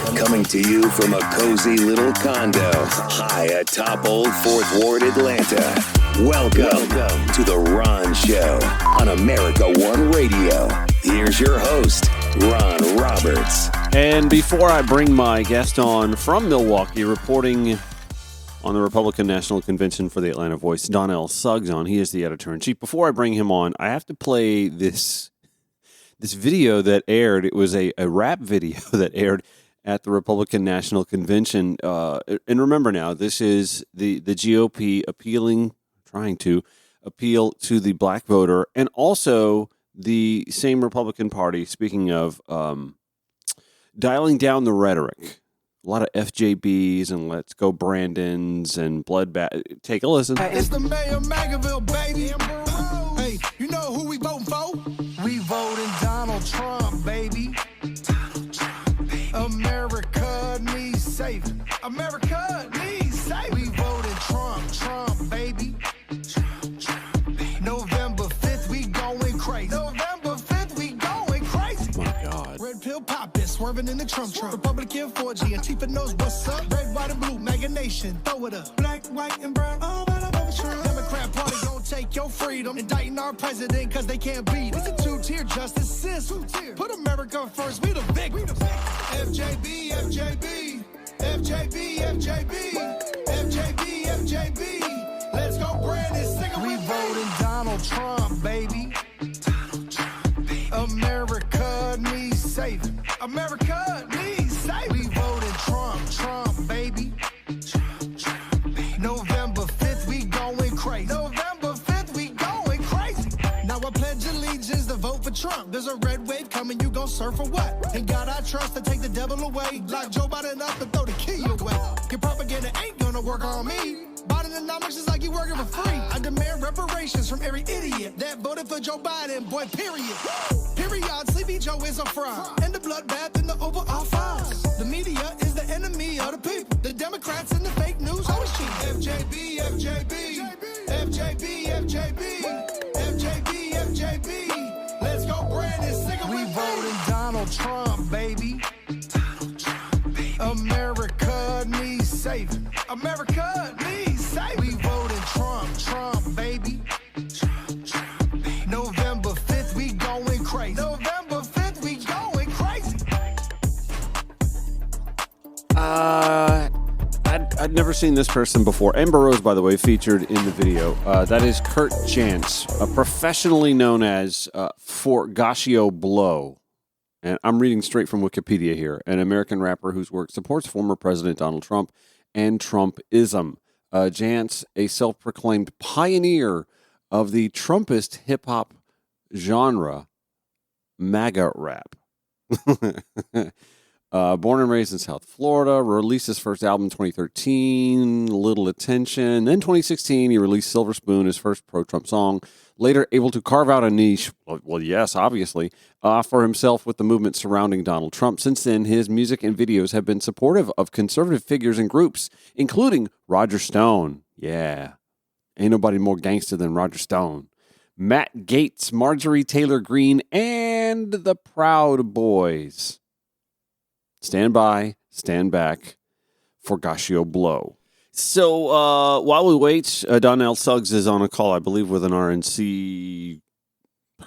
Coming to you from a cozy little condo high atop Old 4th Ward, Atlanta. Welcome to The Ron Show on America One Radio. Here's your host, Ron Roberts. And before I bring my guest on from Milwaukee, reporting on the Republican National Convention for the Atlanta Voice, Donnell Suggs on. He is the editor-in-chief. Before I bring him on, I have to play this video that aired. It was a rap video that aired at the Republican National Convention. And remember now, this is the GOP trying to appeal to the black voter, and also the same Republican Party, speaking of dialing down the rhetoric. A lot of FJBs and Let's Go Brandons and Bloodbath. Take a listen. It's the mayor of Magaville, baby. Hey, you know who we voting for? We voting Donald Trump, baby. Donald Trump, baby. America needs saving. America needs saving. We voting Trump, baby. Trump, baby. November 5th, we going crazy. November 5th, we going crazy. Oh my God. Red pill poppin', swerving in the Trump. Republican 4G, Antifa knows what's up. Red, white, and blue, MAGA nation, throw it up. Black, white, and brown, all that above Trump. Democrat Party gon' take your freedom. Indicting our president cause they can't beat. It's a two-tier justice system. Put America first, we the big. FJB, FJB, FJB, FJB, FJB, FJB. Let's go, Brandon, sing. We voting Donald Trump, baby. Donald Trump, baby. America needs saving. America needs saving. We voted Trump, baby. Trump, baby. November 5th, we going crazy. November 5th, we going crazy. Now I pledge allegiance to vote for Trump. There's a red wave coming, you gon' surf for what? In God I trust to take the devil away. Lock Joe Biden up and throw the key away. Your propaganda ain't gonna work on me. Bidenomics is like you working for free. I demand reparations from every idiot that voted for Joe Biden, boy, period. Period, Sleepy Joe is a fraud. And the bloodbath in the Oval Office. The media is the enemy of the people. The Democrats and the fake news always cheat. FJB, FJB, FJB, FJB, FJB, FJB. Let's go, Brandon, sing it. We voting Donald Trump, baby. Donald Trump, baby. America needs saving. America needs saving. We voting Trump, baby. Trump, baby. November 5th, we going crazy. November 5th, we going crazy. I'd never seen this person before. Amber Rose, by the way, featured in the video. That is Kurt Jantz, professionally known as Forgatio Blow. And I'm reading straight from Wikipedia here. An American rapper whose work supports former President Donald Trump and Trumpism. Jantz, a self-proclaimed pioneer of the Trumpist hip-hop genre, MAGA rap. Born and raised in South Florida, released his first album in 2013, Little Attention. Then 2016, he released Silver Spoon, his first pro-Trump song. Later able to carve out a niche, well, yes, obviously, for himself with the movement surrounding Donald Trump. Since then, his music and videos have been supportive of conservative figures and groups, including Roger Stone. Yeah, ain't nobody more gangster than Roger Stone. Matt Gaetz, Marjorie Taylor Greene, and the Proud Boys. Stand by, stand back, Forgatio Blow. So while we wait, Donnell Suggs is on a call, I believe, with an RNC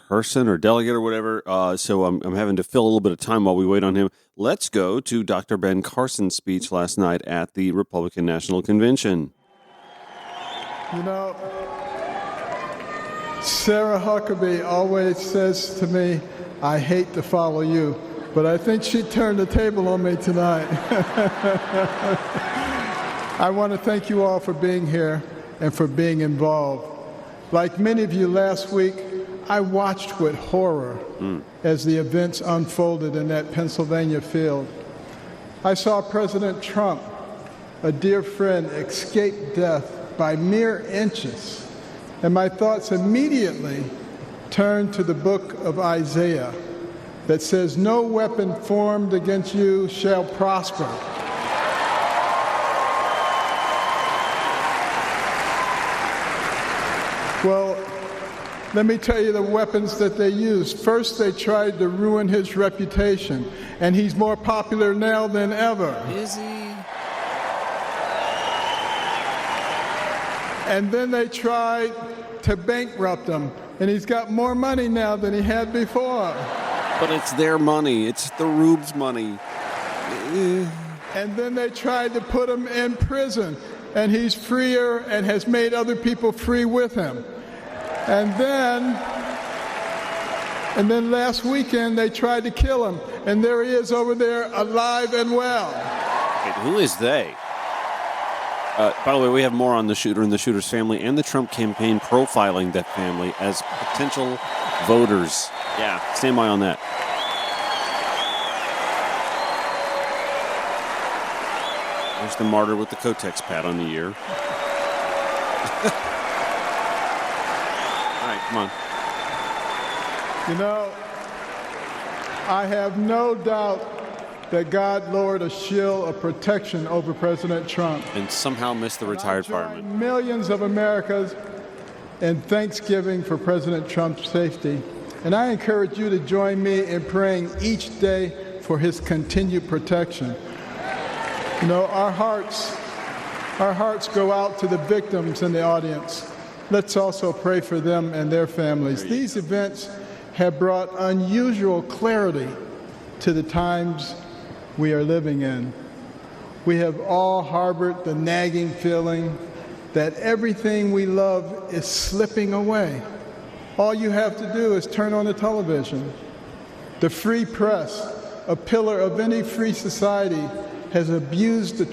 person or delegate or whatever. So I'm having to fill a little bit of time while we wait on him. Let's go to Dr. Ben Carson's speech last night at the Republican National Convention. You know, Sarah Huckabee always says to me, I hate to follow you. But I think she turned the table on me tonight. I want to thank you all for being here and for being involved. Like many of you last week, I watched with horror as the events unfolded in that Pennsylvania field. I saw President Trump, a dear friend, escape death by mere inches. And my thoughts immediately turned to the book of Isaiah, that says, no weapon formed against you shall prosper. Well, let me tell you the weapons that they used. First, they tried to ruin his reputation. and he's more popular now than ever. Is he? And then they tried to bankrupt him, and he's got more money now than he had before. But it's their money. It's the Rube's money. And then they tried to put him in prison, and he's freer and has made other people free with him. And then last weekend they tried to kill him, and there he is over there alive and well. Wait, who is they? By the way, we have more on the shooter and the shooter's family and the Trump campaign profiling that family as potential voters. Yeah, stand by on that. There's the martyr with the Kotex pad on the ear. All right, come on. You know, I have no doubt that God lowered a shield of protection over President Trump. And somehow missed the retired fireman. Millions of Americans in thanksgiving for President Trump's safety. And I encourage you to join me in praying each day for his continued protection. You know, our hearts go out to the victims in the audience. Let's also pray for them and their families. These events have brought unusual clarity to the times we are living in. We have all harbored the nagging feeling that everything we love is slipping away. All you have to do is turn on the television. The free press, a pillar of any free society, has abused the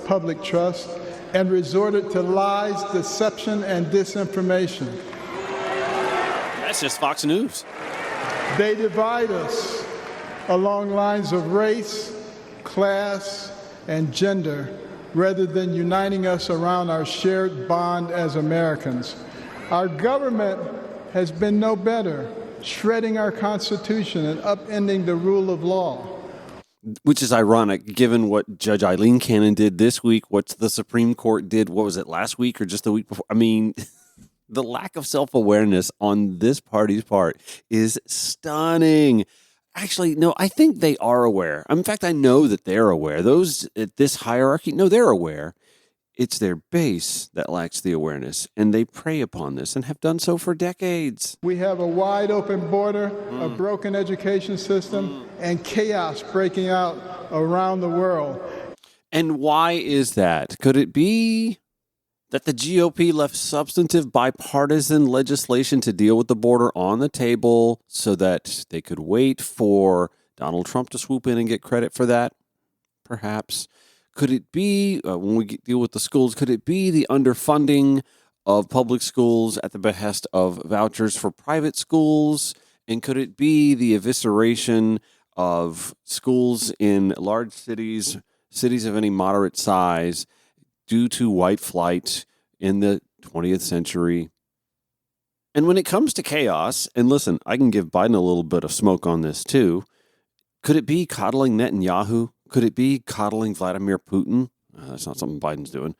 public trust and resorted to lies, deception, and disinformation. That's just Fox News. They divide us along lines of race, class, and gender, rather than uniting us around our shared bond as Americans. Our government has been no better, shredding our Constitution and upending the rule of law. Which is ironic, given what Judge Eileen Cannon did this week, what the Supreme Court did, what was it, last week or just the week before? I mean, the lack of self-awareness on this party's part is stunning. Actually, no, I think they are aware. In fact, I know that they're aware. Those at this hierarchy, no, they're aware. It's their base that lacks the awareness, and they prey upon this and have done so for decades. We have a wide open border, a broken education system, and chaos breaking out around the world. And why is that? Could it be that the GOP left substantive bipartisan legislation to deal with the border on the table so that they could wait for Donald Trump to swoop in and get credit for that? Perhaps. Could it be, when we deal with the schools, could it be the underfunding of public schools at the behest of vouchers for private schools? And could it be the evisceration of schools in large cities, cities of any moderate size, due to white flight in the 20th century? And when it comes to chaos, and listen, I can give Biden a little bit of smoke on this too, could it be coddling Netanyahu? Could it be coddling Vladimir Putin? That's not something Biden's doing.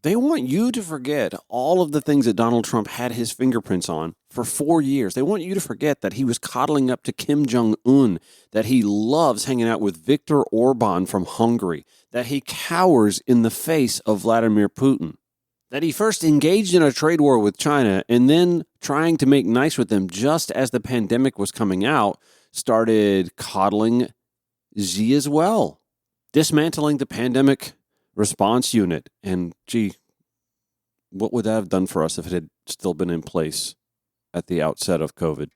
They want you to forget all of the things that Donald Trump had his fingerprints on for 4 years. They want you to forget that he was coddling up to Kim Jong-un, that he loves hanging out with Viktor Orban from Hungary, that he cowers in the face of Vladimir Putin, that he first engaged in a trade war with China and then, trying to make nice with them just as the pandemic was coming out, started coddling Xi as well, dismantling the pandemic response unit. And gee, what would that have done for us if it had still been in place at the outset of COVID?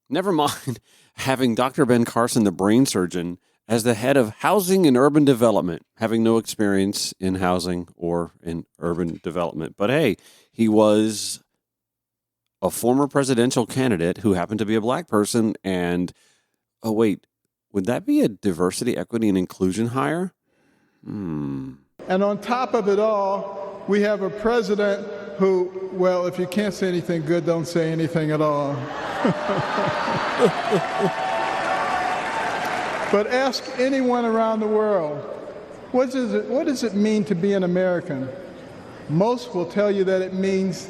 Never mind having Dr. Ben Carson, the brain surgeon, as the head of housing and urban development, having no experience in housing or in urban development. But hey, he was a former presidential candidate who happened to be a black person. And, oh wait, would that be a diversity, equity, and inclusion hire? And on top of it all, we have a president who, well, if you can't say anything good, don't say anything at all. But ask anyone around the world, what does it mean to be an American? Most will tell you that it means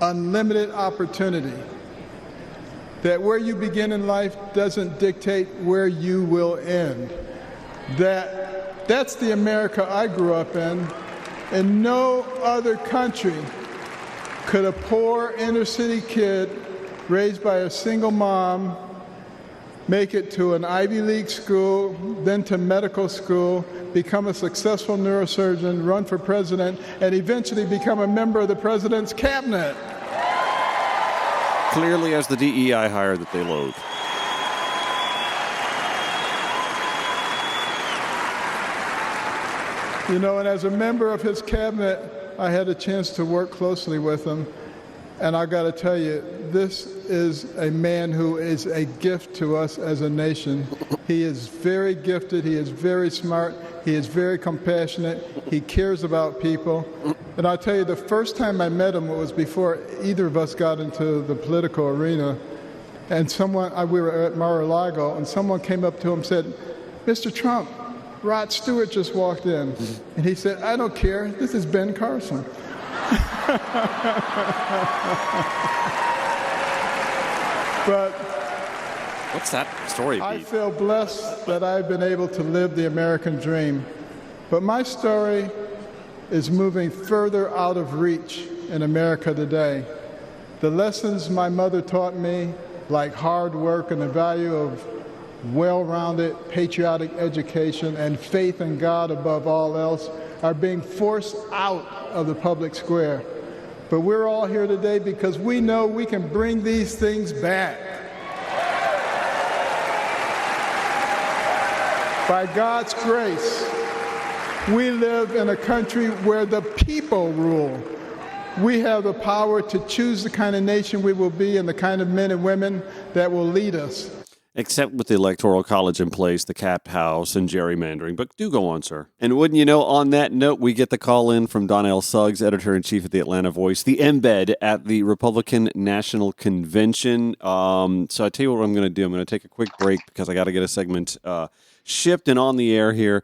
unlimited opportunity. that where you begin in life doesn't dictate where you will end. That's the America I grew up in. In no other country could a poor inner city kid raised by a single mom make it to an Ivy League school, then to medical school, become a successful neurosurgeon, run for president, and eventually become a member of the president's cabinet. Clearly as the DEI hire that they loathe. You know, and as a member of his cabinet, I had a chance to work closely with him. And I got to tell you, this is a man who is a gift to us as a nation. He is very gifted. He is very smart. He is very compassionate. He cares about people. And I'll tell you, the first time I met him was before either of us got into the political arena. And we were at Mar-a-Lago, and someone came up to him and said, "Mr. Trump, Rod Stewart just walked in." And he said, "I don't care. This is Ben Carson." But what's that story? I feel blessed that I've been able to live the American dream. But my story is moving further out of reach in America today. The lessons my mother taught me, like hard work and the value of well-rounded patriotic education and faith in God above all else, are being forced out of the public square. But we're all here today because we know we can bring these things back. By God's grace, we live in a country where the people rule. We have the power to choose the kind of nation we will be and the kind of men and women that will lead us. Except with the Electoral College in place, the capped house, and gerrymandering. But do go on, sir. And wouldn't you know, on that note, we get the call in from Donnell Suggs, editor-in-chief at the Atlanta Voice, the embed at the Republican National Convention. So I tell you what I'm going to do. I'm going to take a quick break because I got to get a segment shipped and on the air here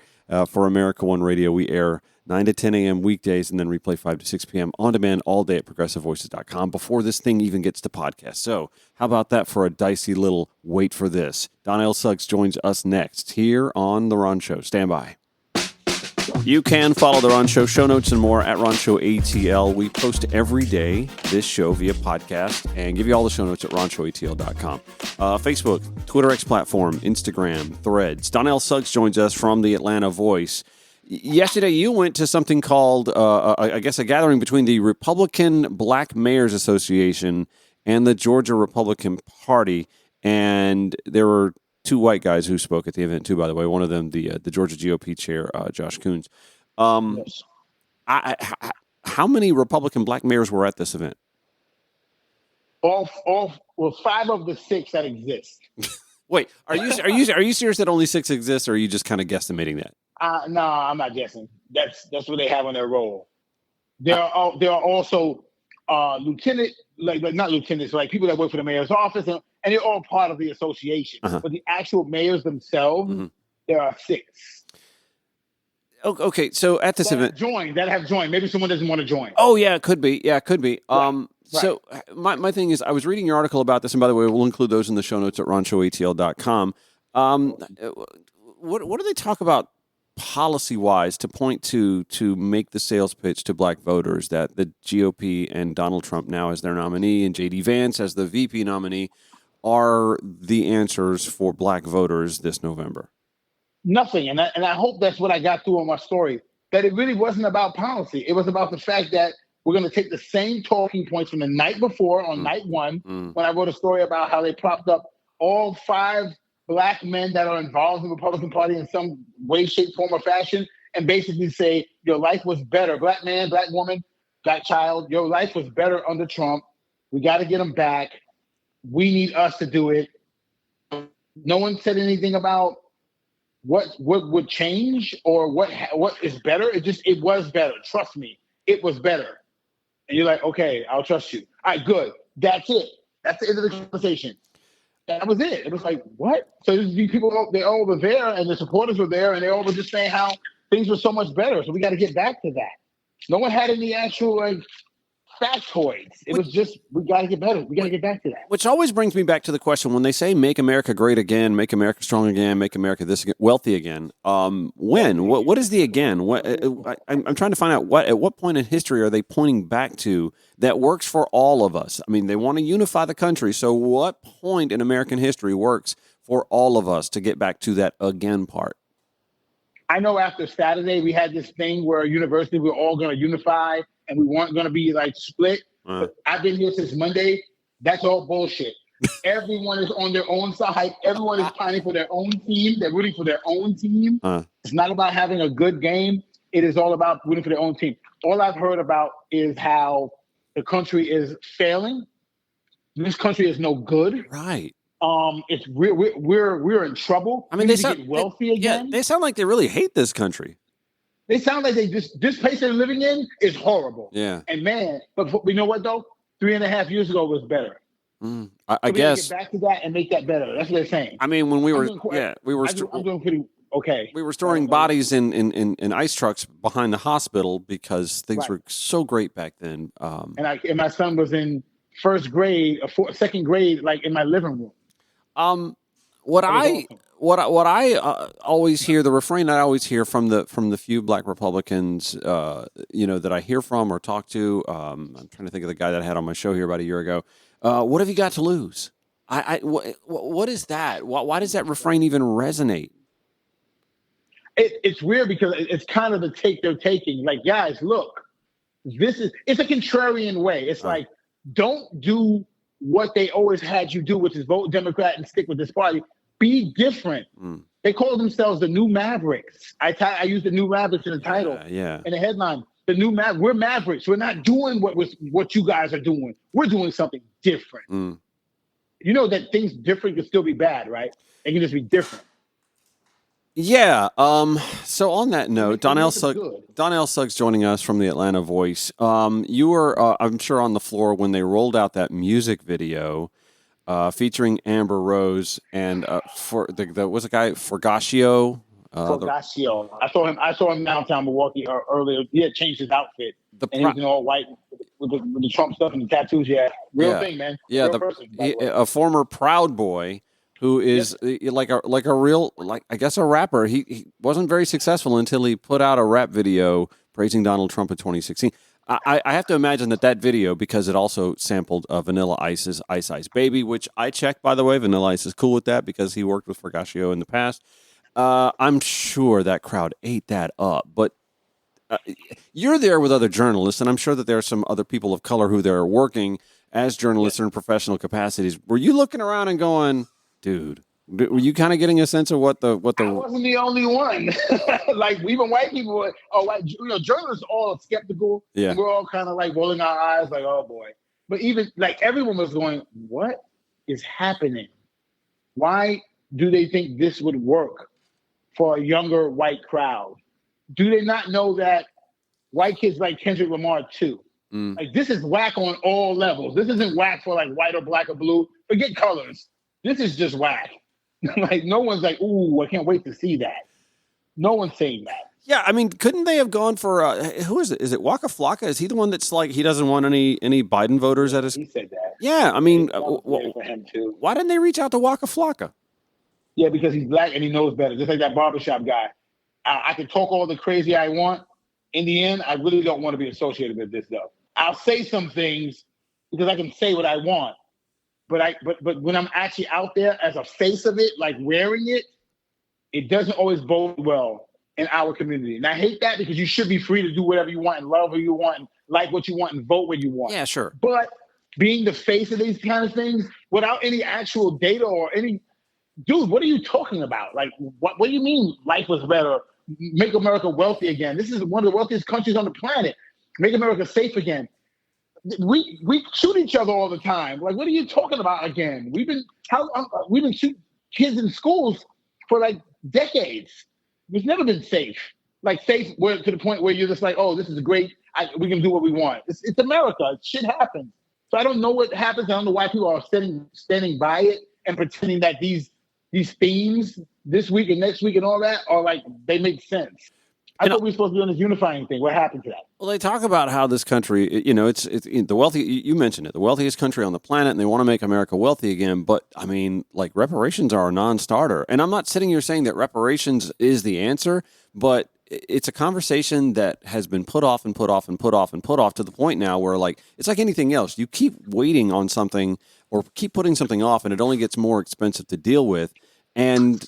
for America One Radio. We air 9 to 10 a.m. weekdays, and then replay 5 to 6 p.m. on demand all day at progressivevoices.com before this thing even gets to podcast. So how about that for a dicey little wait for this? Donnell Suggs joins us next here on The Ron Show. Stand by. You can follow The Ron Show, show notes and more at Ron Show ATL. We post every day this show via podcast and give you all the show notes at ronshowatl.com. Facebook, Twitter X platform, Instagram, Threads. Donnell Suggs joins us from the Atlanta Voice. Yesterday, you went to something called, I guess, a gathering between the Republican Black Mayors Association and the Georgia Republican Party, and there were two white guys who spoke at the event, too, by the way. One of them, the Georgia GOP chair, Josh Coons. Yes. How many Republican Black mayors were at this event? Well, 5 of the 6 that exist. Wait, are you serious that only 6 exist, or are you just kind of guesstimating that? No, I'm not guessing. That's what they have on their roll. There are also not lieutenants, like people that work for the mayor's office, and they're all part of the association. Uh-huh. But the actual mayors themselves, there are 6. Okay, so at this event, that have joined. Maybe someone doesn't want to join. Oh yeah, it could be. Yeah, it could be. Right. So my thing is, I was reading your article about this, and by the way, we'll include those in the show notes at ronshowatl.com. What do they talk about policy-wise to point to make the sales pitch to black voters that the GOP and Donald Trump now as their nominee and J.D. Vance as the VP nominee are the answers for black voters this November? Nothing. And I hope that's what I got through on my story, that it really wasn't about policy. It was about the fact that we're going to take the same talking points from the night before on night one, when I wrote a story about how they propped up all 5 black men that are involved in the Republican Party in some way, shape, form, or fashion, and basically say your life was better. Black man, black woman, black child, your life was better under Trump. We got to get him back. We need us to do it. No one said anything about what would change or what is better. It was better. Trust me, it was better. And you're like, okay, I'll trust you. All right, good. That's it. That's the end of the conversation. That was it. It was like, what? So these people, they all were there, and the supporters were there, and they all were just saying how things were so much better. So we got to get back to that. No one had any actual factoids. It was just, we got to get better. We got to get back to that. Which always brings me back to the question, when they say make America great again, make America strong again, make America this again, wealthy again, when? What is the again? I'm trying to find out at what point in history are they pointing back to that works for all of us? I mean, they want to unify the country. So what point in American history works for all of us to get back to that again part? I know after Saturday, we had this thing where university, we were all going to unify and we weren't going to be like split. But I've been here since Monday. That's all bullshit. Everyone is on their own side. Everyone is pining for their own team. They're rooting for their own team. It's not about having a good game. It is all about rooting for their own team. All I've heard about is how the country is failing. This country is no good. Right. It's we're in trouble. I mean, they get wealthy again. Yeah, they sound like they really hate this country. They sound like this place they're living in is horrible. Yeah. And man, but you know what though? 3.5 years ago was better. I guess get back to that and make that better. That's what they're saying. I mean, when we were, I'm doing pretty okay. We were storing bodies in ice trucks behind the hospital because things were so great back then. And my son was in first grade, second grade, like in my living room. What I always hear, the refrain I always hear from the few Black Republicans, that I hear from or talk to. I'm trying to think of the guy that I had on my show here about a year ago. What have you got to lose? What is that? Why does that refrain even resonate? It's weird because it's kind of the take they're taking. Like, guys, look, it's a contrarian way. It's like, don't do what they always had you do, which is vote Democrat and stick with this party. Be different. They call themselves the New Mavericks. I use the New Mavericks in the title, in the headline. The new we're Mavericks. We're not doing what you guys are doing. We're doing something different. You know that things different can still be bad, right? They can just be different. Yeah. So on that note, Donnell Suggs joining us from the Atlanta Voice. You were, I'm sure, on the floor when they rolled out that music video featuring Amber Rose and for was the guy Forgasio. Forgasio. I saw him downtown Milwaukee earlier. He had changed his outfit. And he was in all white with the Trump stuff and the tattoos. Yeah, real thing, man. Yeah, real person, a former Proud Boy who is like a real, I guess, a rapper. He wasn't very successful until he put out a rap video praising Donald Trump in 2016. I have to imagine that video, because it also sampled Vanilla Ice's Ice Ice Baby, which I checked, by the way. Vanilla Ice is cool with that because he worked with Forgasio in the past. I'm sure that crowd ate that up, but you're there with other journalists, and I'm sure that there are some other people of color who they're working as journalists or in professional capacities. Were you looking around and going, dude, were you kind of getting a sense of what the? I wasn't the only one. Like, even white people, journalists all skeptical. Yeah. We're all kind of like rolling our eyes like, oh boy. But even like everyone was going, what is happening? Why do they think this would work for a younger white crowd? Do they not know that white kids like Kendrick Lamar too? Like, this is whack on all levels. This isn't whack for like white or black or blue. Forget colors. This is just whack. Like, no one's like, ooh, I can't wait to see that. No one's saying that. Yeah, I mean, couldn't they have gone for who is it? Is it Waka Flocka? Is he the one that's like he doesn't want any Biden voters at his? He said that. Yeah, I mean, for him too. Why didn't they reach out to Waka Flocka? Yeah, because he's black and he knows better. Just like that barbershop guy. I can talk all the crazy I want. In the end, I really don't want to be associated with this, though. I'll say some things because I can say what I want. But when I'm actually out there as a face of it, like wearing it, it doesn't always bode well in our community. And I hate that, because you should be free to do whatever you want and love who you want and like what you want and vote when you want. Yeah, sure. But being the face of these kind of things without any actual data or any... Dude, what are you talking about? Like, what do you mean life was better? Make America wealthy again. This is one of the wealthiest countries on the planet. Make America safe again. We shoot each other all the time. Like, what are you talking about again? We've been shooting kids in schools for like decades. It's never been safe. Like, safe to the point where you're just like, oh, this is great. We can do what we want. It's America. Shit happens. So I don't know what happens. I don't know why people are standing by it and pretending that these themes this week and next week and all that are like, they make sense. I thought we were supposed to be on this unifying thing. What happened to that? Well, they talk about how this country, it's the wealthy. You mentioned it, the wealthiest country on the planet, and they want to make America wealthy again. But I mean, like reparations are a non-starter, and I'm not sitting here saying that reparations is the answer, but it's a conversation that has been put off and put off and put off and put off to the point now where, like, it's like anything else. You keep waiting on something or keep putting something off, and it only gets more expensive to deal with. And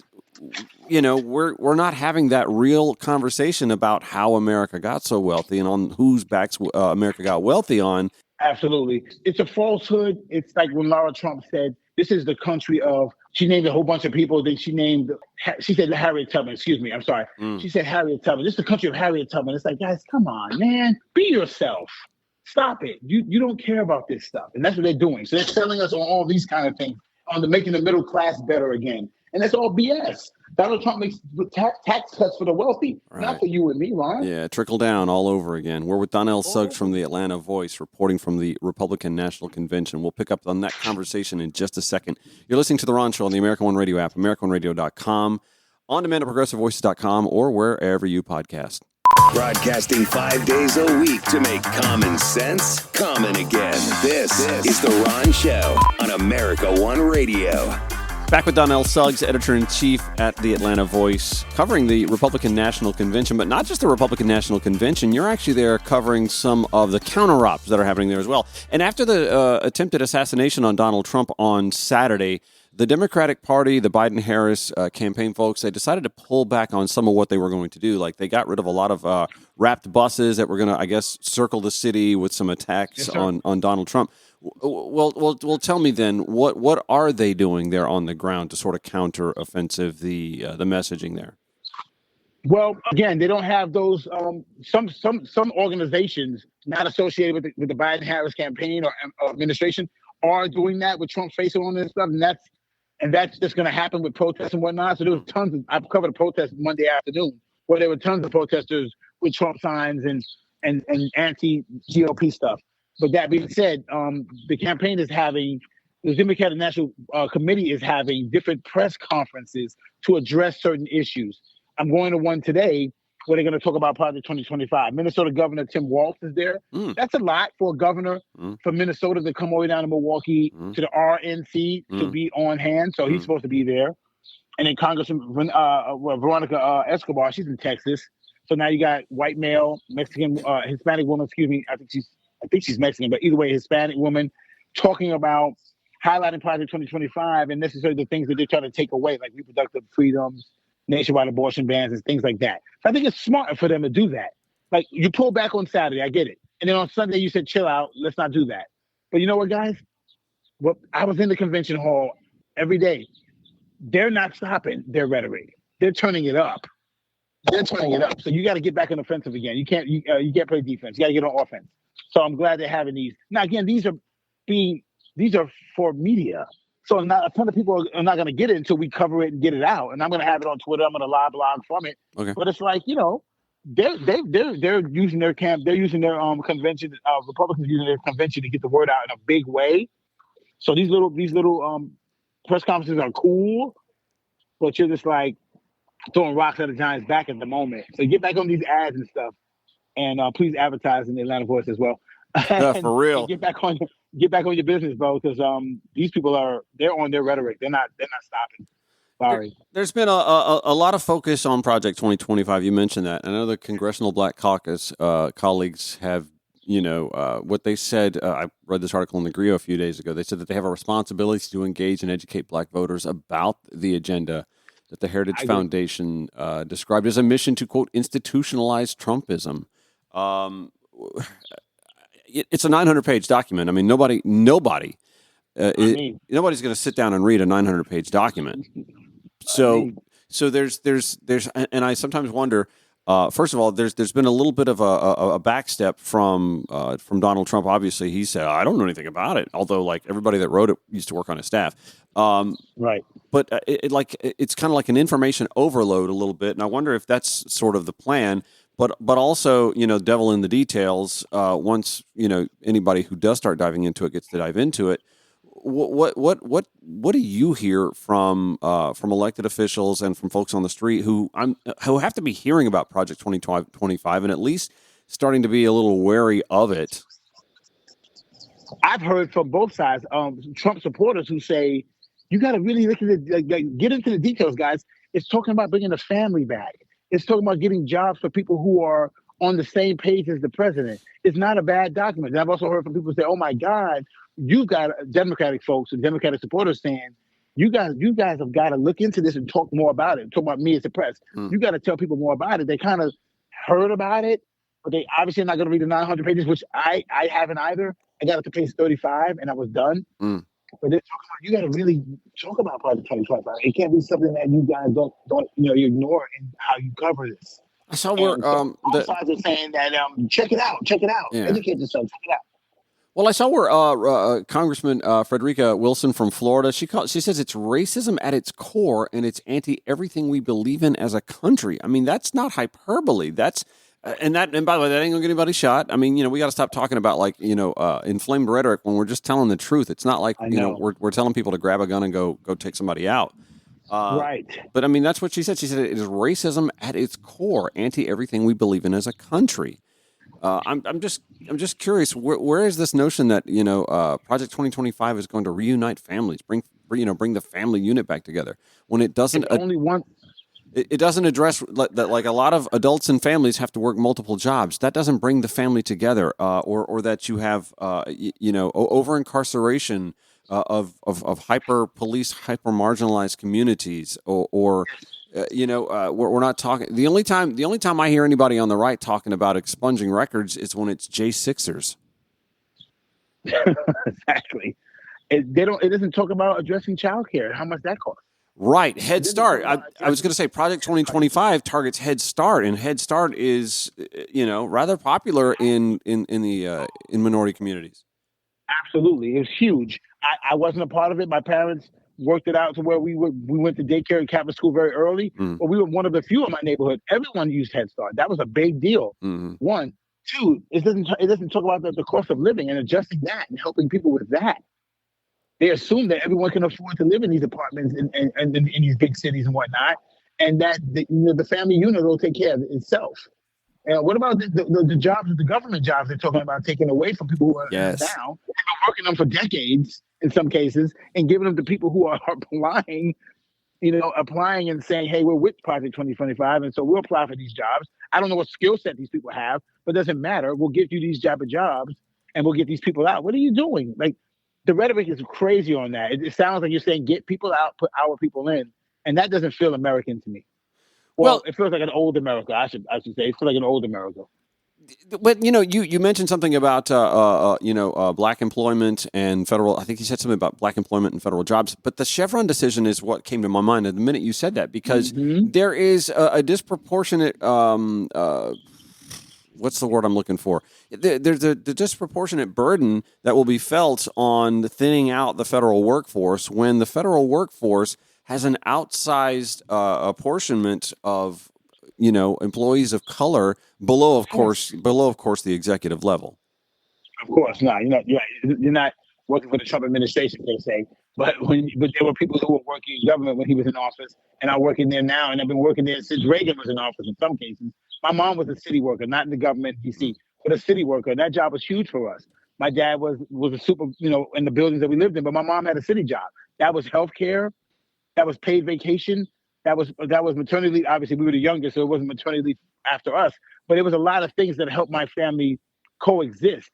we're not having that real conversation about how America got so wealthy and on whose backs America got wealthy on. Absolutely. It's a falsehood. It's like when Laura Trump said, this is the country of, she named a whole bunch of people. Then she said Harriet Tubman. Excuse me. I'm sorry. She said Harriet Tubman. This is the country of Harriet Tubman. It's like, guys, come on, man. Be yourself. Stop it. You don't care about this stuff. And that's what they're doing. So they're selling us on all these kind of things, on the making the middle class better again. And that's all BS. Donald Trump makes tax cuts for the wealthy, not for you and me, Ron. Yeah, trickle down all over again. We're with Donnell Suggs from the Atlanta Voice, reporting from the Republican National Convention. We'll pick up on that conversation in just a second. You're listening to The Ron Show on the American One Radio app, AmericanOneRadio.com, on demand at ProgressiveVoices.com, or wherever you podcast. Broadcasting 5 days a week to make common sense common again. This is The Ron Show on America One Radio. Back with Donnell Suggs, editor-in-chief at the Atlanta Voice, covering the Republican National Convention, but not just the Republican National Convention. You're actually there covering some of the counter-ops that are happening there as well. And after the attempted assassination on Donald Trump on Saturday, the Democratic Party, the Biden-Harris campaign folks, they decided to pull back on some of what they were going to do. Like, they got rid of a lot of wrapped buses that were going to, I guess, circle the city with some attacks on Donald Trump. Well, tell me then, what are they doing there on the ground to sort of counter-offensive the messaging there? Well, again, they don't have those. Some organizations not associated with the Biden-Harris campaign or administration are doing that with Trump's face on this stuff, and that's just going to happen with protests and whatnot. So there was tons of. I've covered a protest Monday afternoon where there were tons of protesters with Trump signs and anti-GOP stuff. But that being said, the campaign is having, the Democratic National Committee is having different press conferences to address certain issues. I'm going to one today where they're going to talk about Project 2025. Minnesota Governor Tim Walz is there. That's a lot for a governor from Minnesota to come all the way down to Milwaukee to the RNC to be on hand. So he's supposed to be there. And then Congressman Veronica Escobar, she's in Texas. So now you got white male, Mexican, Hispanic woman, excuse me. I think she's Mexican, but either way, Hispanic woman talking about highlighting Project 2025 and necessarily the things that they're trying to take away, like reproductive freedoms, nationwide abortion bans, and things like that. So I think it's smart for them to do that. Like, you pull back on Saturday, I get it. And then on Sunday, you said, chill out, let's not do that. But you know what, guys? Well, I was in the convention hall every day. They're not stopping their rhetoric. They're turning it up. So you got to get back on offensive again. You can't play defense. You got to get on offense. So I'm glad they're having these. Now, again, these are for media. So not a ton of people are not going to get it until we cover it and get it out. And I'm going to have it on Twitter. I'm going to live blog from it. Okay. But it's like, they're using their convention. Republicans using their convention to get the word out in a big way. So these little press conferences are cool, but you're just like throwing rocks at the Giants' back at the moment. So get back on these ads and stuff, and please advertise in the Atlanta Voice as well. For real. Get back on your business, bro, because these people they're on their rhetoric. They're not stopping. Sorry. There's been a lot of focus on Project 2025. You mentioned that. I know the Congressional Black Caucus colleagues have, what they said. I read this article in the Grio a few days ago. They said that they have a responsibility to engage and educate Black voters about the agenda that the Heritage Foundation described as a mission to, quote, institutionalize Trumpism. It's a 900-page document. I mean, nobody's going to sit down and read a 900-page document. So there's, and I sometimes wonder. First of all, there's been a little bit of a backstep from Donald Trump. Obviously, he said, "I don't know anything about it." Although, like, everybody that wrote it used to work on his staff. Right. But it's kind of like an information overload a little bit, and I wonder if that's sort of the plan. But also, devil in the details. Once anybody who does start diving into it gets to dive into it. what do you hear from elected officials and from folks on the street who have to be hearing about Project 2025 and at least starting to be a little wary of it? I've heard from both sides, Trump supporters who say, you got to really look at it, get into the details, guys. It's talking about bringing the family back. It's talking about getting jobs for people who are on the same page as the president. It's not a bad document. And I've also heard from people say, oh my God, you've got Democratic folks and Democratic supporters saying, you guys have got to look into this and talk more about it. Talk about me as the press. You got to tell people more about it. They kind of heard about it, but they obviously are not going to read the 900 pages, which I haven't either. I got up to page 35 and I was done. But they're talking about, you got to really talk about Project 2025. It can't be something that you guys don't you ignore in how you cover this. I saw where both sides are saying that check it out, Yeah. educate yourself, check it out. Well, I saw where Congressman Frederica Wilson from Florida, she says it's racism at its core and it's anti everything we believe in as a country. I mean, that's not hyperbole. That's and by the way, that ain't gonna get anybody shot. I mean, we got to stop talking about inflamed rhetoric when we're just telling the truth. It's not like we're telling people to grab a gun and go take somebody out. Right. But I mean, that's what she said. She said it is racism at its core, anti everything we believe in as a country. I'm just curious. Where is this notion that Project 2025 is going to reunite families, bring the family unit back together when it doesn't? Only one. It doesn't address that. Like a lot of adults and families have to work multiple jobs. That doesn't bring the family together, or that you have over incarceration of hyper police, hyper marginalized communities, or we're not talking. The only time I hear anybody on the right talking about expunging records is when it's J6ers. Exactly. It doesn't talk about addressing childcare. How much that costs? Right. Head Start. I was going to say Project 2025 targets Head Start, and Head Start is rather popular in minority communities. Absolutely, it was huge. I wasn't a part of it. My parents worked it out to where we went to daycare and Catholic school very early, but we were one of the few in my neighborhood. Everyone used Head Start. That was a big deal. One, two, it doesn't talk about the cost of living and adjusting that and helping people with that. They assume that everyone can afford to live in these apartments and in these big cities and whatnot, and that the family unit will take care of itself. And what about the jobs, the government jobs they're talking about taking away from people who are now, and been working them for decades in some cases, and giving them to people who are applying and saying, hey, we're with Project 2025, and so we'll apply for these jobs. I don't know what skill set these people have, but it doesn't matter. We'll give you these jobs, and we'll get these people out. What are you doing? Like, the rhetoric is crazy on that. It sounds like you're saying get people out, put our people in, and that doesn't feel American to me. Well, it feels like an old America. I should say it feels like an old America. But you mentioned something about black employment and federal. I think you said something about black employment and federal jobs. But the Chevron decision is what came to my mind at the minute you said that, because there is a disproportionate. What's the word I'm looking for? There's the disproportionate burden that will be felt on thinning out the federal workforce when the federal workforce has an outsized apportionment of employees of color below, of course, the executive level. Of course, no, you're not working for the Trump administration per se, but there were people who were working in government when he was in office and are working there now, and have been working there since Reagan was in office in some cases. My mom was a city worker, not in the government in D.C., but a city worker, and that job was huge for us. My dad was a super, in the buildings that we lived in, but my mom had a city job. That was healthcare, that was paid vacation, that was maternity leave. Obviously, we were the youngest, so it wasn't maternity leave after us, but it was a lot of things that helped my family coexist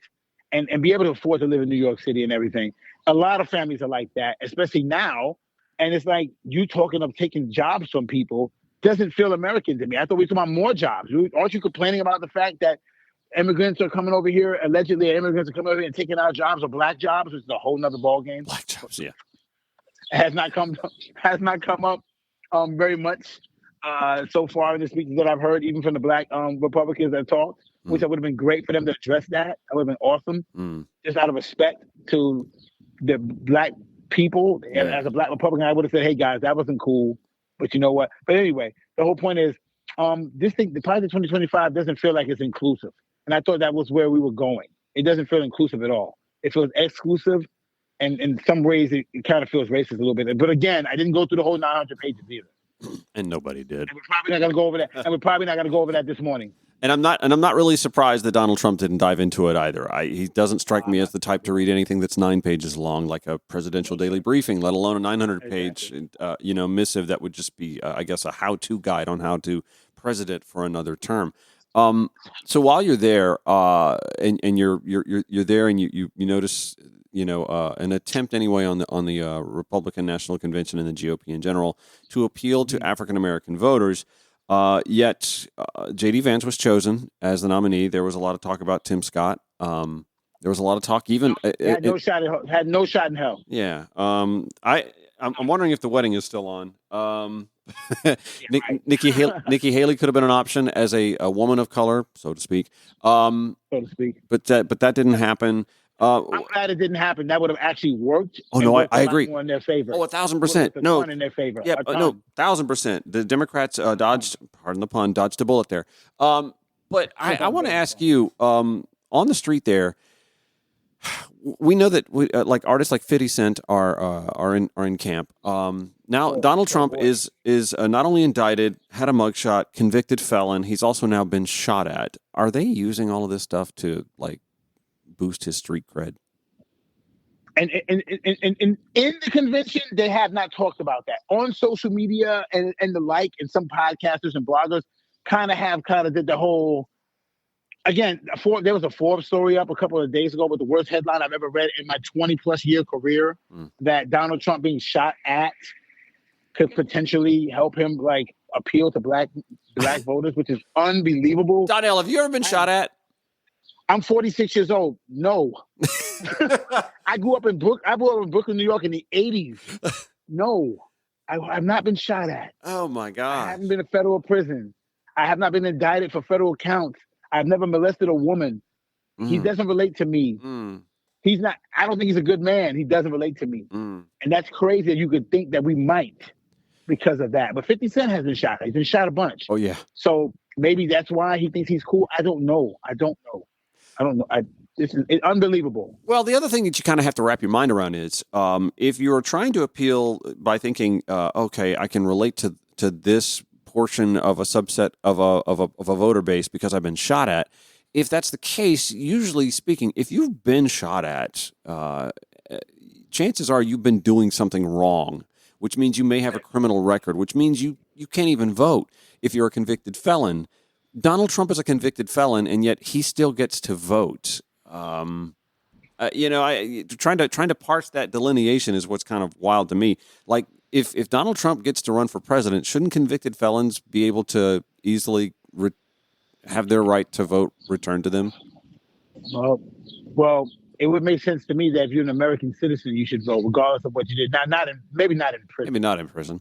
and be able to afford to live in New York City and everything. A lot of families are like that, especially now. And it's like, you talking of taking jobs from people doesn't feel American to me. I thought we were talking about more jobs. Aren't you complaining about the fact that immigrants are coming over here, allegedly immigrants are coming over here and taking our jobs, or black jobs, which is a whole nother ballgame? Black jobs, yeah. Has not come up very much so far in the speeches that I've heard, even from the black Republicans that talked, which would have been great for them to address that. That would have been awesome. Just out of respect to the black people. Yeah. As a black Republican, I would have said, hey guys, that wasn't cool. But you know what? But anyway, the whole point is, the Project 2025 doesn't feel like it's inclusive. And I thought that was where we were going. It doesn't feel inclusive at all. It feels exclusive. And in some ways, it kind of feels racist a little bit. But again, I didn't go through the whole 900 pages either. And nobody did. And we're probably not going to go over that. And we're probably not going to go over that this morning. And I'm not really surprised that Donald Trump didn't dive into it either. He doesn't strike me as the type to read anything that's 9 pages long, like a presidential daily briefing, let alone a 900-page, missive that would just be, I guess, a how-to guide on how to president for another term. So while you're there, and you're there, and you notice, an attempt anyway on the Republican National Convention and the GOP in general to appeal to African American voters. Yet J.D. Vance was chosen as the nominee. There was a lot of talk about Tim Scott. There was a lot of talk even had no shot in hell. Yeah. I'm wondering if the wedding is still on. Nikki Haley could have been an option as a woman of color, so to speak. But that didn't happen. I'm glad it didn't happen. That would have actually worked. Oh no, I agree. More in their favor. 1,000%. No, in their favor. Yeah, no, 1,000%. The Democrats dodged. Pardon the pun. Dodged a bullet there. But I want to ask you, on the street there, we know that like artists like 50 Cent are in camp. Now Donald Trump is not only indicted, had a mugshot, convicted felon. He's also now been shot at. Are they using all of this stuff to like boost his street cred? And in the convention, they have not talked about that. On social media and the like, and some podcasters and bloggers kind of did the whole. Again, there was a Forbes story up a couple of days ago with the worst headline I've ever read in my 20-plus year career, that Donald Trump being shot at could potentially help him like appeal to black voters, which is unbelievable. Donnell, have you ever been shot at? I'm 46 years old. No. I grew up in Brooklyn, New York in the 80s. No. I've not been shot at. Oh, my God. I haven't been in federal prison. I have not been indicted for federal counts. I've never molested a woman. He doesn't relate to me. He's not. I don't think he's a good man. He doesn't relate to me. And that's crazy. You could think that we might because of that. But 50 Cent has been shot. He's been shot a bunch. Oh, yeah. So maybe that's why he thinks he's cool. I don't know. This is unbelievable. Well, the other thing that you kind of have to wrap your mind around is if you're trying to appeal by thinking, okay, I can relate to this portion of a subset of a voter base because I've been shot at. If that's the case, usually speaking, if you've been shot at, chances are you've been doing something wrong, which means you may have a criminal record, which means you can't even vote if you're a convicted felon. Donald Trump is a convicted felon, and yet he still gets to vote. Trying to parse that delineation is what's kind of wild to me. Like, if Donald Trump gets to run for president, shouldn't convicted felons be able to easily have their right to vote returned to them? Well, it would make sense to me that if you're an American citizen, you should vote regardless of what you did. Maybe not in prison. Maybe not in prison.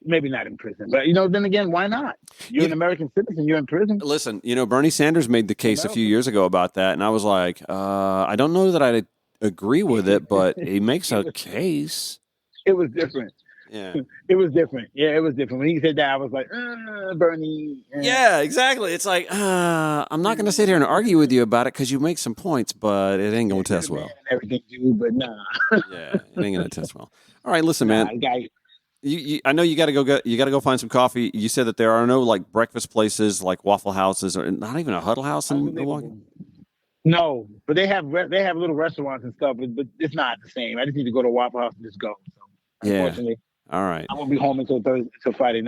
Maybe not in prison. But, then again, why not? You're an American citizen. You're in prison. Listen, Bernie Sanders made the case a few years ago about that, and I was like, I don't know that I agree with it, but he makes a case. It was different. Yeah. It was different. Yeah, it was different. When he said that, I was like, Bernie. Yeah, exactly. It's like, I'm not going to sit here and argue with you about it because you make some points, but it ain't going to test well. Everything you do, but nah. Yeah, it ain't going to test well. All right, listen, man. I know you got to go find some coffee. You said that there are no like breakfast places like Waffle Houses or not even a Huddle House in Milwaukee. No, but they have little restaurants and stuff, but it's not the same. I just need to go to Waffle House and just go. So, unfortunately. All right. I won't be home until Friday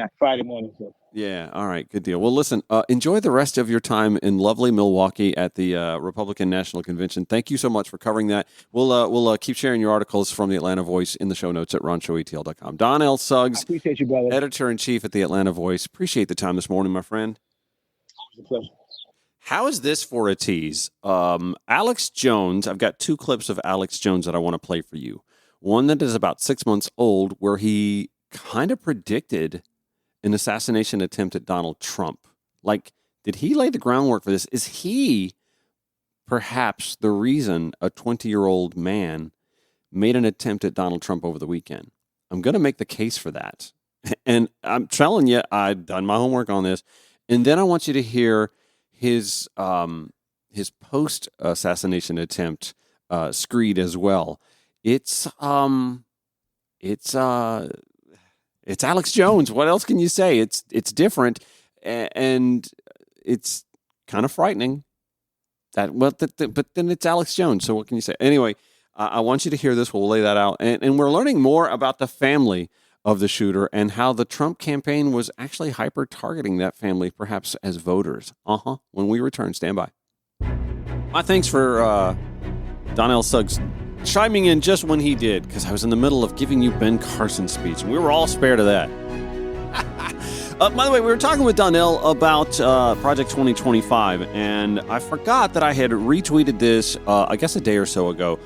morning. So. Yeah. All right. Good deal. Well, listen, enjoy the rest of your time in lovely Milwaukee at the Republican National Convention. Thank you so much for covering that. We'll keep sharing your articles from the Atlanta Voice in the show notes at ronshowatl.com. Don L. Suggs, I appreciate you, brother. Editor-in-Chief at the Atlanta Voice. Appreciate the time this morning, my friend. It was a pleasure. How is this for a tease? Alex Jones, I've got 2 clips of Alex Jones that I want to play for you. One that is about 6 months old, where he kind of predicted an assassination attempt at Donald Trump. Like, did he lay the groundwork for this? Is he perhaps the reason a 20-year-old man made an attempt at Donald Trump over the weekend? I'm going to make the case for that. And I'm telling you, I've done my homework on this. And then I want you to hear his post-assassination attempt screed as well. it's Alex Jones. What else can you say? It's different, and it's kind of frightening. But then it's Alex Jones. So what can you say? Anyway, I want you to hear this. We'll lay that out, and we're learning more about the family of the shooter and how the Trump campaign was actually hyper targeting that family, perhaps as voters. When we return, stand by. My thanks for Donnell Suggs chiming in just when he did, because I was in the middle of giving you Ben Carson's speech, and we were all spared of that. By the way, we were talking with Donnell about Project 2025, and I forgot that I had retweeted this, I guess a day or so ago.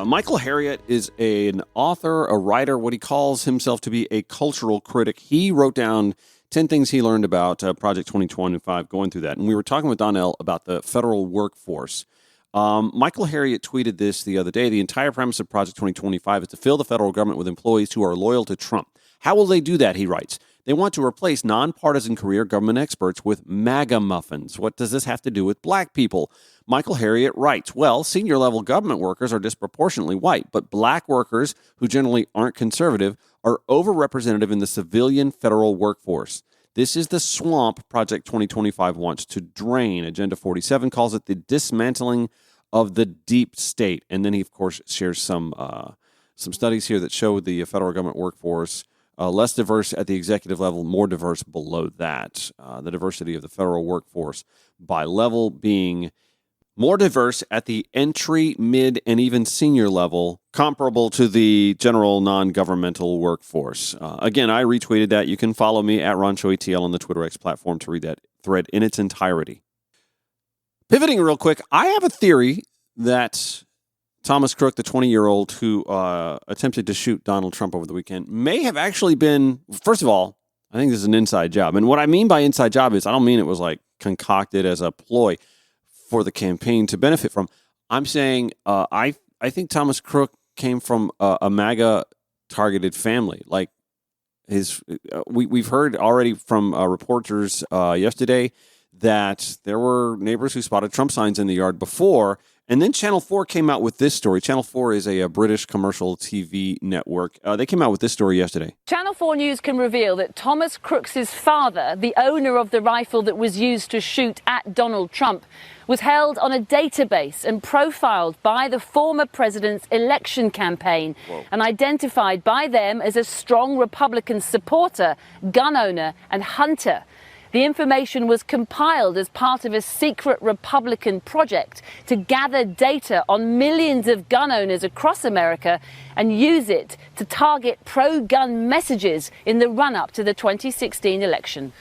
Michael Harriot is an author, a writer, what he calls himself to be a cultural critic. He wrote down 10 things he learned about Project 2025, going through that. And we were talking with Donnell about the federal workforce. Michael Harriot tweeted this the other day. The entire premise of Project 2025 is to fill the federal government with employees who are loyal to Trump. How will they do that, he writes? They want to replace nonpartisan career government experts with MAGA muffins. What does this have to do with black people? Michael Harriot writes, well, senior-level government workers are disproportionately white, but black workers, who generally aren't conservative, are overrepresented in the civilian federal workforce. This is the swamp Project 2025 wants to drain. Agenda 47 calls it the dismantling of the deep state. And then he, of course, shares some studies here that show the federal government workforce less diverse at the executive level, more diverse below that. The diversity of the federal workforce by level being more diverse at the entry, mid, and even senior level, comparable to the general non-governmental workforce. Again, I retweeted that. You can follow me at RonShowATL on the Twitter X platform to read that thread in its entirety. Pivoting real quick, I have a theory that Thomas Crook, the 20-year-old who attempted to shoot Donald Trump over the weekend, may have actually been, first of all, I think this is an inside job. And what I mean by inside job is I don't mean it was like concocted as a ploy for the campaign to benefit from. I'm saying I think Thomas Crook came from a MAGA-targeted family. Like we've heard already from reporters yesterday that there were neighbors who spotted Trump signs in the yard before. And then Channel 4 came out with this story. Channel 4 is a British commercial TV network. They came out with this story yesterday. Channel 4 News can reveal that Thomas Crooks' father, the owner of the rifle that was used to shoot at Donald Trump, was held on a database and profiled by the former president's election campaign and identified by them as a strong Republican supporter, gun owner, and hunter. The information was compiled as part of a secret Republican project to gather data on millions of gun owners across America and use it to target pro-gun messages in the run-up to the 2016 election.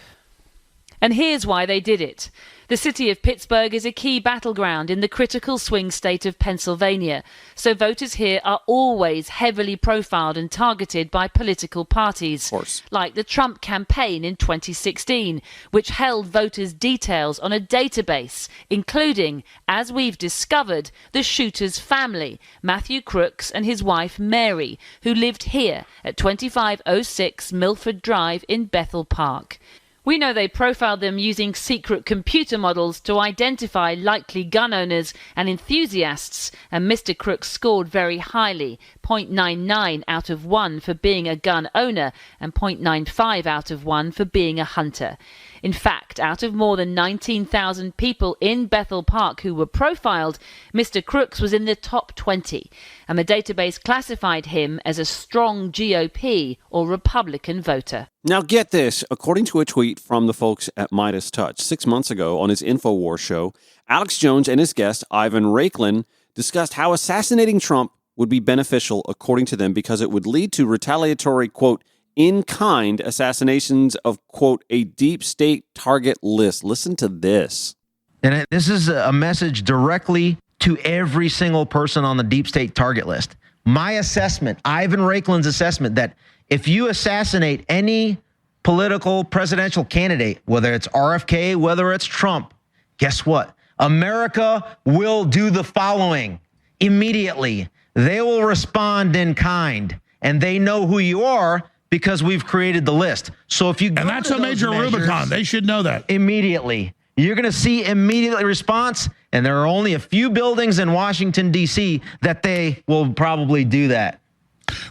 And here's why they did it. The city of Pittsburgh is a key battleground in the critical swing state of Pennsylvania, so voters here are always heavily profiled and targeted by political parties, like the Trump campaign in 2016, which held voters' details on a database, including, as we've discovered, the shooter's family, Matthew Crooks and his wife Mary, who lived here at 2506 Milford Drive in Bethel Park. We know they profiled them using secret computer models to identify likely gun owners and enthusiasts, and Mr. Crooks scored very highly, 0.99 out of 1 for being a gun owner and 0.95 out of 1 for being a hunter. In fact, out of more than 19,000 people in Bethel Park who were profiled, Mr. Crooks was in the top 20, and the database classified him as a strong GOP or Republican voter. Now get this, according to a tweet from the folks at Midas Touch, 6 months ago on his InfoWars show, Alex Jones and his guest, Ivan Raiklin, discussed how assassinating Trump would be beneficial, according to them, because it would lead to retaliatory, quote, in-kind assassinations of, quote, a deep state target list. Listen to this. And this is a message directly to every single person on the deep state target list. My assessment, Ivan Raiklin's assessment, that if you assassinate any political presidential candidate, whether it's RFK, whether it's Trump, guess what? America will do the following immediately. They will respond in kind, and they know who you are because we've created the list. So if you go, and that's a major Rubicon. They should know that immediately. You're going to see immediate response, And there are only a few buildings in Washington, D.C. that they will probably do that.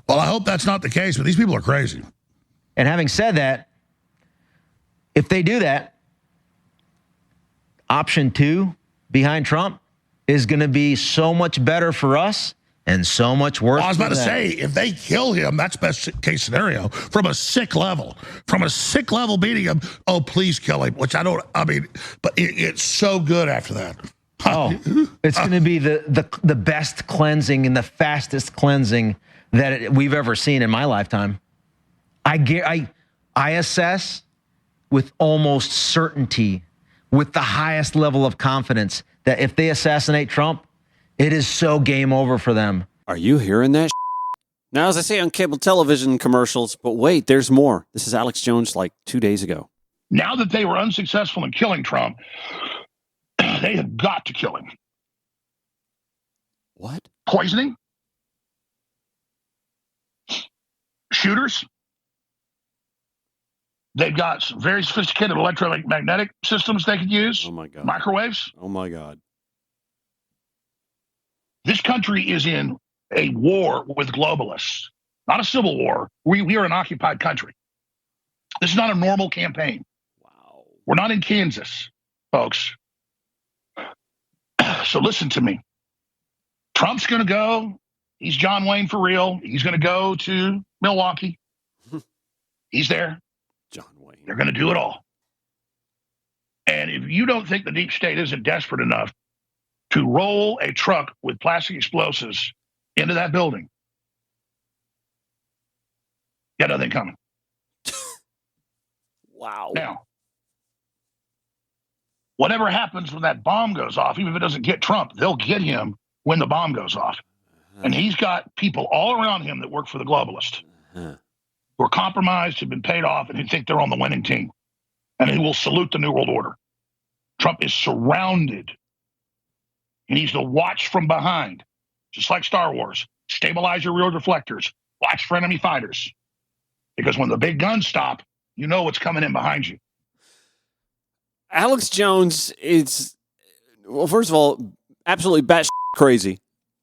Well, I hope that's not the case, but these people are crazy. And having said that, if they do that, option 2 behind Trump is going to be so much better for us and so much worse. Well, I was about for to them. say, if they kill him, that's best case scenario. From a sick level beating him, oh, please kill him, but it's so good after that. Oh, it's going to be the best cleansing and the fastest cleansing that we've ever seen in my lifetime. I assess with almost certainty, with the highest level of confidence, that if they assassinate Trump, it is so game over for them. Are you hearing that? Now, as I say on cable television commercials, but wait, there's more. This is Alex Jones like 2 days ago. Now that they were unsuccessful in killing Trump, they have got to kill him. What? Poisoning? Shooters? They've got some very sophisticated electromagnetic systems they could use. Oh, my God. Microwaves. Oh, my God. This country is in a war with globalists, not a civil war. We are an occupied country. This is not a normal campaign. Wow. We're not in Kansas, folks. So listen to me. Trump's going to go. He's John Wayne for real. He's going to go to Milwaukee. He's there. John Wayne. They're going to do it all. And if you don't think the deep state isn't desperate enough to roll a truck with plastic explosives into that building, you got nothing coming. Wow. Now, whatever happens when that bomb goes off, even if it doesn't get Trump, they'll get him when the bomb goes off. And he's got people all around him that work for the globalist, who are compromised, who've been paid off, and who think they're on the winning team, and who will salute the New World Order. Trump is surrounded. He needs to watch from behind, just like Star Wars. Stabilize your rear reflectors. Watch for enemy fighters. Because when the big guns stop, you know what's coming in behind you. Alex Jones is, well, first of all, absolutely batshit crazy.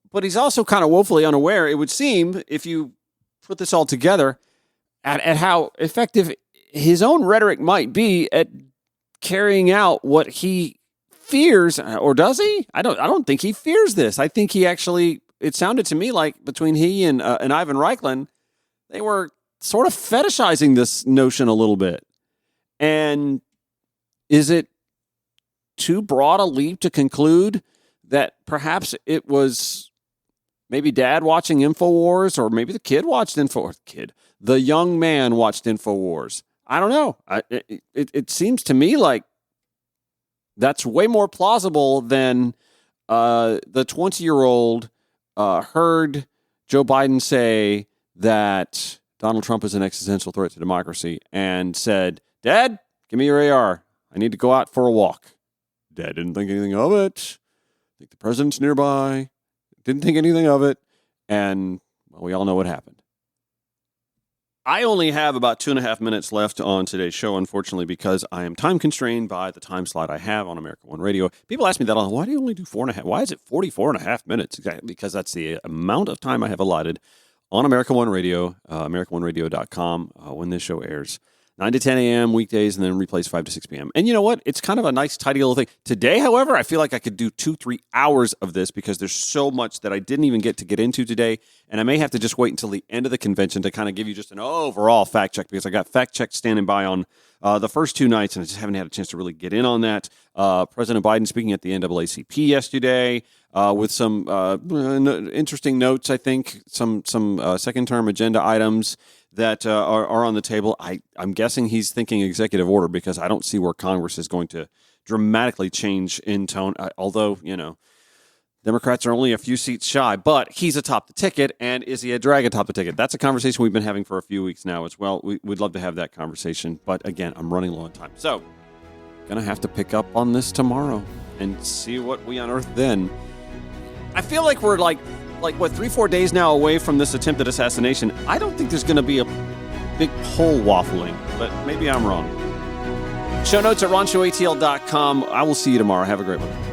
But he's also kind of woefully unaware, it would seem, if you put this all together, at how effective his own rhetoric might be at carrying out what he fears, or does he? I don't think he fears this. I think he actually, it sounded to me like between he and Ivan Reichlin, they were sort of fetishizing this notion a little bit. And is it too broad a leap to conclude that perhaps it was maybe dad watching InfoWars, or maybe the kid watched InfoWars? The young man watched InfoWars. I don't know. It seems to me like that's way more plausible than the 20-year-old heard Joe Biden say that Donald Trump is an existential threat to democracy and said, "Dad, give me your AR. I need to go out for a walk." Dad didn't think anything of it. I think the president's nearby. Didn't think anything of it. And well, we all know what happened. I only have about 2.5 minutes left on today's show, unfortunately, because I am time constrained by the time slot I have on America One Radio. People ask me that, why do you only do 4.5? Why is it 44.5 minutes? Exactly, because that's the amount of time I have allotted on America One Radio, AmericaOneRadio.com, when this show airs. 9 to 10 a.m. weekdays, and then replays 5 to 6 p.m. And you know what? It's kind of a nice, tidy little thing. Today, however, I feel like I could do 2-3 hours of this because there's so much that I didn't even get into today. And I may have to just wait until the end of the convention to kind of give you just an overall fact check, because I got fact check standing by on the first 2 nights, and I just haven't had a chance to really get in on that. President Biden speaking at the NAACP yesterday with some interesting notes, I think, some second-term agenda items that are on the table. I'm guessing he's thinking executive order, because I don't see where Congress is going to dramatically change in tone, although, you know, Democrats are only a few seats shy, but he's atop the ticket, and is he a drag atop the ticket? That's a conversation we've been having for a few weeks now as well. We'd love to have that conversation, but again, I'm running low on time. So, gonna have to pick up on this tomorrow and see what we unearth then. I feel like we're like what, 3-4 days now away from this attempted assassination. I don't think there's going to be a big poll waffling, but maybe I'm wrong. Show notes at RonShowATL.com. I will see you tomorrow. Have a great one.